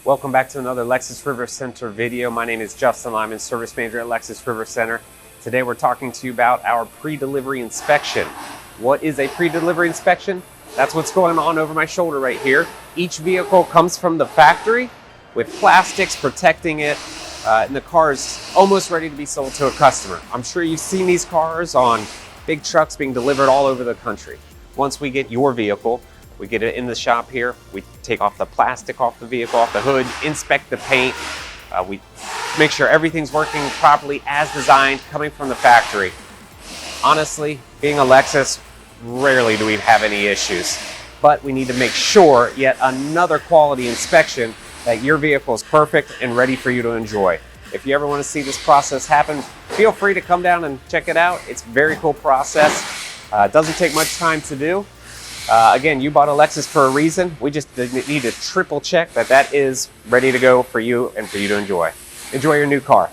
Welcome back to another Lexus RiverCenter video. My name is Justin Lyman, Service Manager at Lexus RiverCenter. Today we're talking to you about our pre-delivery inspection. What is a pre-delivery inspection? That's what's going on over my shoulder right here. Each vehicle comes from the factory with plastics protecting it, and the car is almost ready to be sold to a customer. I'm sure you've seen these cars on big trucks being delivered all over the country. Once we get your vehicle, we get it in the shop here, we take off the plastic off the vehicle, off the hood, inspect the paint, we make sure everything's working properly as designed, coming from the factory. Honestly, being a Lexus, rarely do we have any issues, but we need to make sure yet another quality inspection that your vehicle is perfect and ready for you to enjoy. If you ever want to see this process happen, feel free to come down and check it out. It's a very cool process. It doesn't take much time to do. Again, you bought a Lexus for a reason. We just need to triple check that that is ready to go for you and for you to enjoy. Enjoy your new car.